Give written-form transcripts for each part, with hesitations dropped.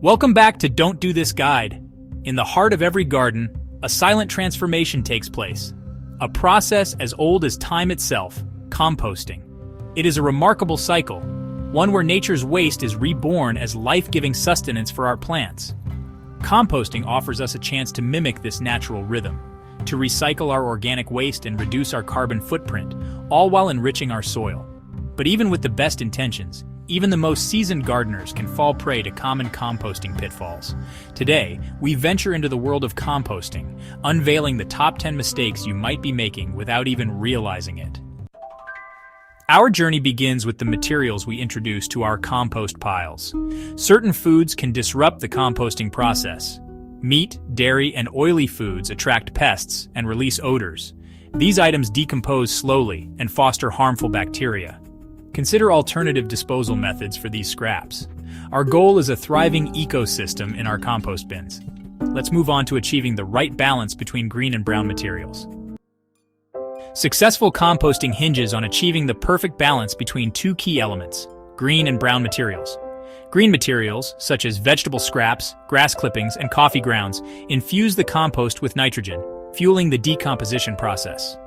Welcome back to Don't Do This Guide. In the heart of every garden, a silent transformation takes place. A process as old as time itself, composting. It is a remarkable cycle, one where nature's waste is reborn as life-giving sustenance for our plants. Composting offers us a chance to mimic this natural rhythm, to recycle our organic waste and reduce our carbon footprint, all while enriching our soil. But even with the best intentions, even the most seasoned gardeners can fall prey to common composting pitfalls. Today, we venture into the world of composting, unveiling the top 10 mistakes you might be making without even realizing it. Our journey begins with the materials we introduce to our compost piles. Certain foods can disrupt the composting process. Meat, dairy, and oily foods attract pests and release odors. These items decompose slowly and foster harmful bacteria. Consider alternative disposal methods for these scraps. Our goal is a thriving ecosystem in our compost bins. Let's move on to achieving the right balance between green and brown materials. Successful composting hinges on achieving the perfect balance between two key elements: green and brown materials. Green materials, such as vegetable scraps, grass clippings, and coffee grounds, infuse the compost with nitrogen, fueling the decomposition process.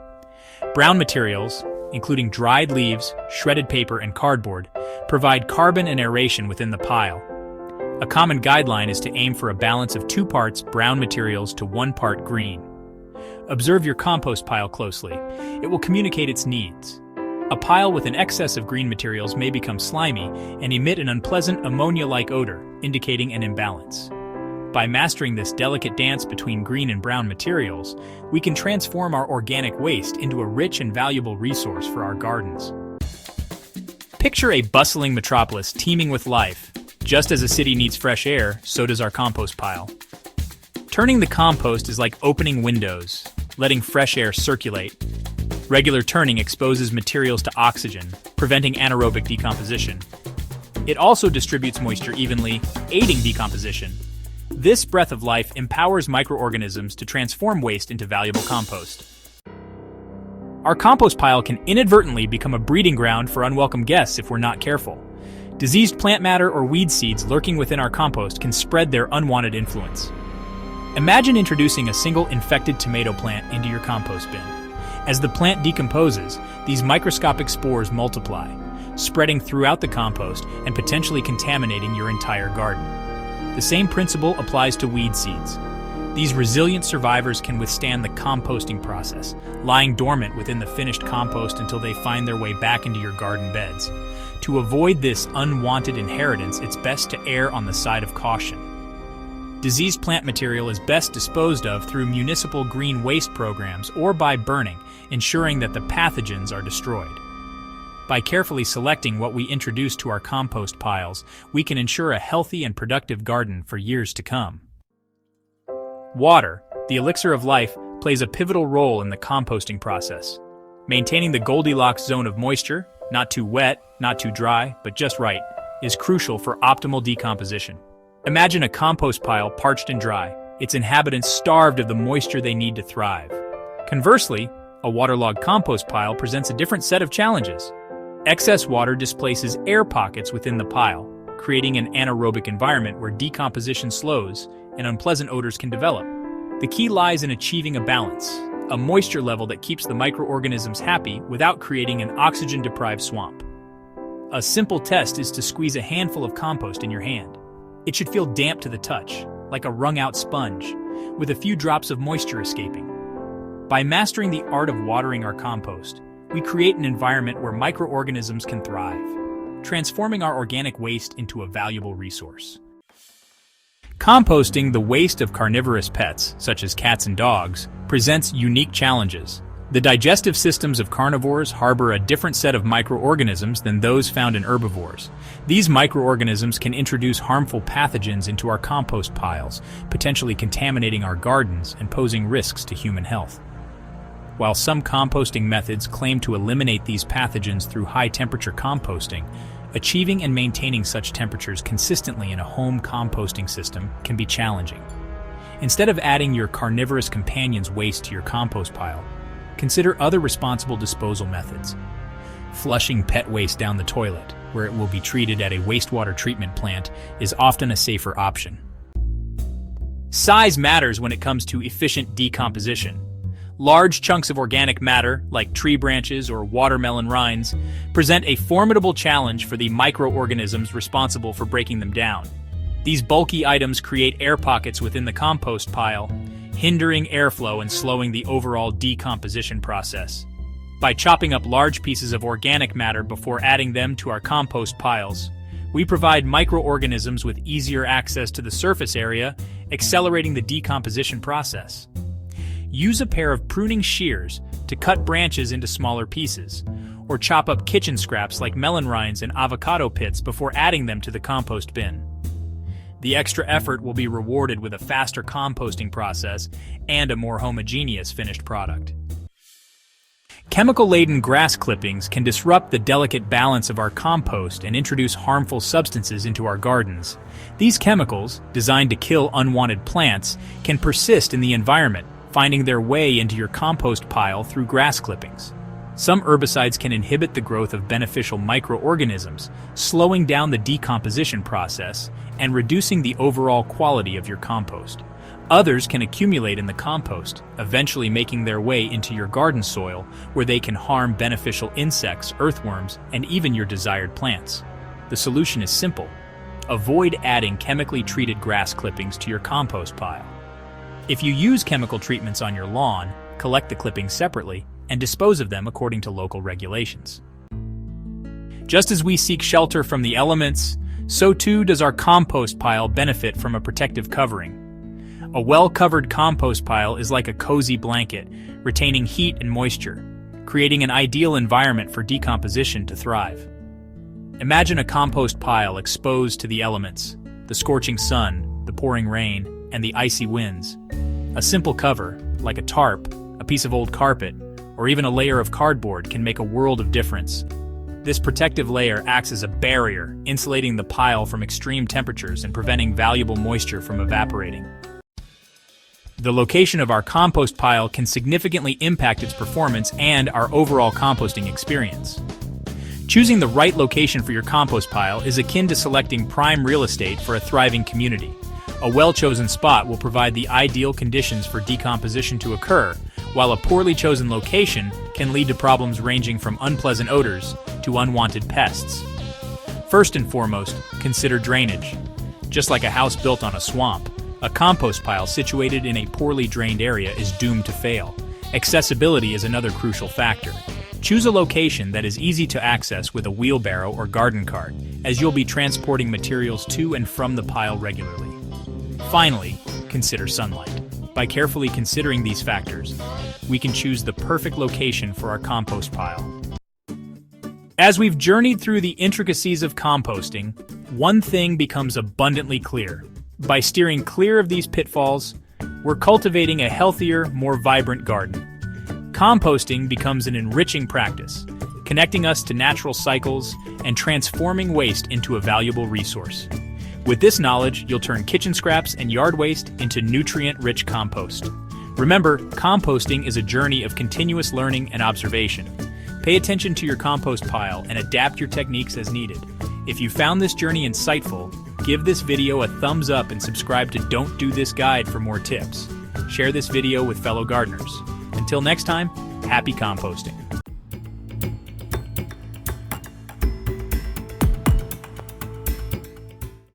Brown materials, including dried leaves, shredded paper, and cardboard, provide carbon and aeration within the pile. A common guideline is to aim for a balance of 2 parts brown materials to 1 part green. Observe your compost pile closely. It will communicate its needs. A pile with an excess of green materials may become slimy and emit an unpleasant ammonia-like odor, indicating an imbalance. By mastering this delicate dance between green and brown materials, we can transform our organic waste into a rich and valuable resource for our gardens. Picture a bustling metropolis teeming with life. Just as a city needs fresh air, so does our compost pile. Turning the compost is like opening windows, letting fresh air circulate. Regular turning exposes materials to oxygen, preventing anaerobic decomposition. It also distributes moisture evenly, aiding decomposition. This breath of life empowers microorganisms to transform waste into valuable compost. Our compost pile can inadvertently become a breeding ground for unwelcome guests if we're not careful. Diseased plant matter or weed seeds lurking within our compost can spread their unwanted influence. Imagine introducing a single infected tomato plant into your compost bin. As the plant decomposes, these microscopic spores multiply, spreading throughout the compost and potentially contaminating your entire garden. The same principle applies to weed seeds. These resilient survivors can withstand the composting process, lying dormant within the finished compost until they find their way back into your garden beds. To avoid this unwanted inheritance, it's best to err on the side of caution. Diseased plant material is best disposed of through municipal green waste programs or by burning, ensuring that the pathogens are destroyed. By carefully selecting what we introduce to our compost piles, we can ensure a healthy and productive garden for years to come. Water, the elixir of life, plays a pivotal role in the composting process. Maintaining the Goldilocks zone of moisture, not too wet, not too dry, but just right, is crucial for optimal decomposition. Imagine a compost pile parched and dry, its inhabitants starved of the moisture they need to thrive. Conversely, a waterlogged compost pile presents a different set of challenges. Excess water displaces air pockets within the pile, creating an anaerobic environment where decomposition slows and unpleasant odors can develop. The key lies in achieving a balance, a moisture level that keeps the microorganisms happy without creating an oxygen-deprived swamp. A simple test is to squeeze a handful of compost in your hand. It should feel damp to the touch, like a wrung-out sponge, with a few drops of moisture escaping. By mastering the art of watering our compost, we create an environment where microorganisms can thrive, transforming our organic waste into a valuable resource. Composting the waste of carnivorous pets, such as cats and dogs, presents unique challenges. The digestive systems of carnivores harbor a different set of microorganisms than those found in herbivores. These microorganisms can introduce harmful pathogens into our compost piles, potentially contaminating our gardens and posing risks to human health. While some composting methods claim to eliminate these pathogens through high-temperature composting, achieving and maintaining such temperatures consistently in a home composting system can be challenging. Instead of adding your carnivorous companion's waste to your compost pile, consider other responsible disposal methods. Flushing pet waste down the toilet, where it will be treated at a wastewater treatment plant, is often a safer option. Size matters when it comes to efficient decomposition. Large chunks of organic matter, like tree branches or watermelon rinds, present a formidable challenge for the microorganisms responsible for breaking them down. These bulky items create air pockets within the compost pile, hindering airflow and slowing the overall decomposition process. By chopping up large pieces of organic matter before adding them to our compost piles, we provide microorganisms with easier access to the surface area, accelerating the decomposition process. Use a pair of pruning shears to cut branches into smaller pieces, or chop up kitchen scraps like melon rinds and avocado pits before adding them to the compost bin. The extra effort will be rewarded with a faster composting process and a more homogeneous finished product. Chemical-laden grass clippings can disrupt the delicate balance of our compost and introduce harmful substances into our gardens. These chemicals, designed to kill unwanted plants, can persist in the environment, finding their way into your compost pile through grass clippings. Some herbicides can inhibit the growth of beneficial microorganisms, slowing down the decomposition process and reducing the overall quality of your compost. Others can accumulate in the compost, eventually making their way into your garden soil, where they can harm beneficial insects, earthworms, and even your desired plants. The solution is simple. Avoid adding chemically treated grass clippings to your compost pile. If you use chemical treatments on your lawn, collect the clippings separately and dispose of them according to local regulations. Just as we seek shelter from the elements, so too does our compost pile benefit from a protective covering. A well-covered compost pile is like a cozy blanket, retaining heat and moisture, creating an ideal environment for decomposition to thrive. Imagine a compost pile exposed to the elements, the scorching sun, the pouring rain, and the icy winds. A simple cover, like a tarp, a piece of old carpet, or even a layer of cardboard can make a world of difference. This protective layer acts as a barrier, insulating the pile from extreme temperatures and preventing valuable moisture from evaporating. The location of our compost pile can significantly impact its performance and our overall composting experience. Choosing the right location for your compost pile is akin to selecting prime real estate for a thriving community. A well-chosen spot will provide the ideal conditions for decomposition to occur, while a poorly chosen location can lead to problems ranging from unpleasant odors to unwanted pests. First and foremost, consider drainage. Just like a house built on a swamp, a compost pile situated in a poorly drained area is doomed to fail. Accessibility is another crucial factor. Choose a location that is easy to access with a wheelbarrow or garden cart, as you'll be transporting materials to and from the pile regularly. Finally, consider sunlight. By carefully considering these factors, we can choose the perfect location for our compost pile. As we've journeyed through the intricacies of composting, one thing becomes abundantly clear. By steering clear of these pitfalls, we're cultivating a healthier, more vibrant garden. Composting becomes an enriching practice, connecting us to natural cycles and transforming waste into a valuable resource. With this knowledge, you'll turn kitchen scraps and yard waste into nutrient-rich compost. Remember, composting is a journey of continuous learning and observation. Pay attention to your compost pile and adapt your techniques as needed. If you found this journey insightful, give this video a thumbs up and subscribe to Don't Do This Guide for more tips. Share this video with fellow gardeners. Until next time, happy composting.